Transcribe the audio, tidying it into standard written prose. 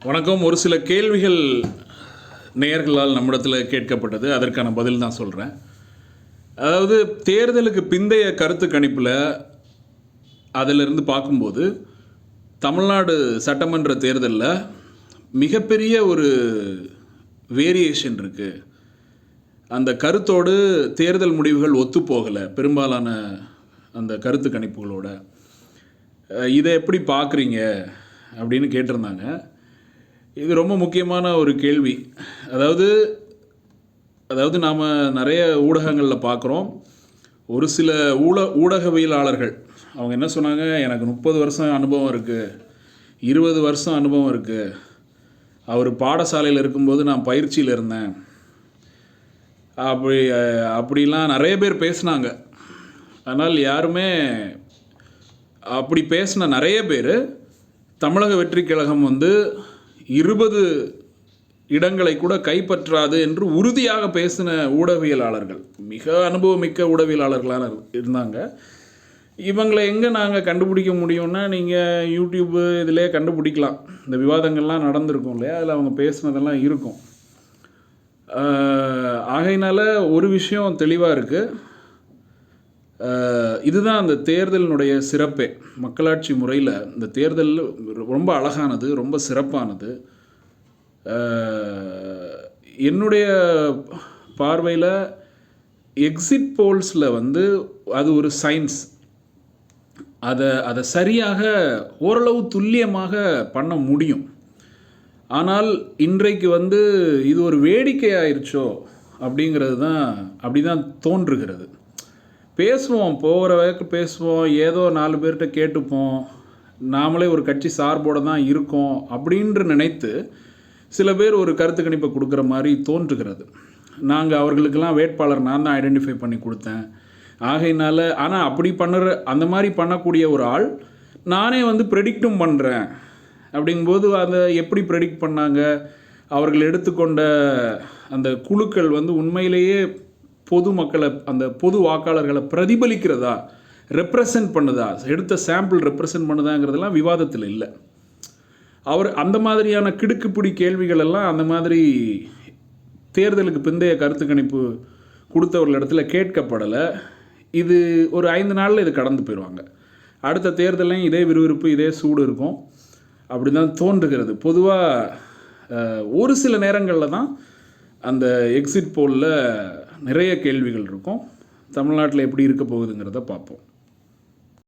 வணக்கம். ஒரு சில கேள்விகள் நேயர்களால் நம்மிடத்தில் கேட்கப்பட்டது. அதற்கான பதில் தான் சொல்கிறேன். அதாவது தேர்தலுக்கு பிந்தைய கருத்து கணிப்பில் அதிலிருந்து பார்க்கும்போது தமிழ்நாடு சட்டமன்ற தேர்தலில் மிகப்பெரிய ஒரு வேரியேஷன் இருக்குது. அந்த கருத்தோடு தேர்தல் முடிவுகள் ஒத்துப்போகலை பெரும்பாலான அந்த கருத்து கணிப்புகளோட. இதை எப்படி பார்க்குறீங்க அப்படின்னு கேட்டிருந்தாங்க. இது ரொம்ப முக்கியமான ஒரு கேள்வி. அதாவது நாம் நிறைய ஊடகங்களில் பார்க்குறோம். ஒரு சில ஊடகவியலாளர்கள் அவங்க என்ன சொன்னாங்க, எனக்கு 30 வருஷம் அனுபவம் இருக்குது, 20 வருஷம் அனுபவம் இருக்குது, அவர் பாடசாலையில் இருக்கும்போது நான் பயிற்சியில் இருந்தேன், அப்படிலாம் நிறைய பேர் பேசினாங்க. ஆனால் யாருமே அப்படி பேசின நிறைய பேர் தமிழக வெற்றி கழகம் 20 இடங்களை கூட கைப்பற்றாது என்று உறுதியாக பேசின ஊடகவியலாளர்கள், மிக அனுபவமிக்க ஊடகவியலாளர்களாக இருந்தாங்க. இவங்களை எங்கே நாங்கள் கண்டுபிடிக்க முடியும்னா, நீங்கள் யூடியூப்பு இதிலே கண்டுபிடிக்கலாம். இந்த விவாதங்கள்லாம் நடந்திருக்கும் இல்லையா, அதில் அவங்க பேசுனதெல்லாம் இருக்கும். ஆகையினால ஒரு விஷயம் தெளிவாக இருக்குது. இதுதான் அந்த தேர்தலினுடைய சிறப்பே. மக்களாட்சி முறையில் இந்த தேர்தல் ரொம்ப அழகானது, ரொம்ப சிறப்பானது. என்னுடைய பார்வையில் எக்ஸிட் போல்ஸில் அது ஒரு சயின்ஸ். அதை சரியாக ஓரளவு துல்லியமாக பண்ண முடியும். ஆனால் இன்றைக்கு இது ஒரு வேடிக்கையாயிருச்சோ அப்படிங்கிறது தான், அப்படி தான் தோன்றுகிறது. பேசுவோம், போகிற வரைக்கும் பேசுவோம், ஏதோ 4 பேர்கிட்ட கேட்டுப்போம், நாமளே ஒரு கட்சி சார்போடு தான் இருக்கோம் அப்படின்று நினைத்து சில பேர் ஒரு கருத்து கணிப்பை கொடுக்குற மாதிரி தோன்றுகிறது. நாங்கள் அவர்களுக்கெல்லாம் வேட்பாளர் நான் தான் ஐடென்டிஃபை பண்ணி கொடுத்தேன், ஆகையினால. ஆனால் அப்படி அந்த மாதிரி பண்ணக்கூடிய ஒரு ஆள் நானே ப்ரெடிக்டும் பண்ணுறேன் அப்படிங்கும்போது அதை எப்படி ப்ரெடிக்ட் பண்ணாங்க? அவர்கள் எடுத்துக்கொண்ட அந்த குழுக்கள் உண்மையிலேயே பொதுமக்களை, அந்த பொது வாக்காளர்களை பிரதிபலிக்கிறதா, ரெப்ரசன்ட் பண்ணுதா, எடுத்த சாம்பிள் ரெப்ரசன்ட் பண்ணுதாங்கிறதெல்லாம் விவாதத்தில் இல்லை. அவர் அந்த மாதிரியான கிடுக்குப்பிடி கேள்விகள் எல்லாம் அந்த மாதிரி தேர்தலுக்கு பிந்தைய கருத்து கணிப்பு கொடுத்தவர்கள் இடத்துல கேட்கப்படலை. இது ஒரு 5 நாளில் இது கடந்து போயிடுவாங்க. அடுத்த தேர்தலையும் இதே விறுவிறுப்பு, இதே சூடு இருக்கும். அப்படி தான் தோன்றுகிறது. பொதுவாக ஒரு சில நேரங்களில் தான் அந்த எக்ஸிட் போலில் நிறைய கேள்விகள் இருக்கும். தமிழ்நாட்டில் எப்படி இருக்க போகுதுங்கிறத பார்ப்போம்.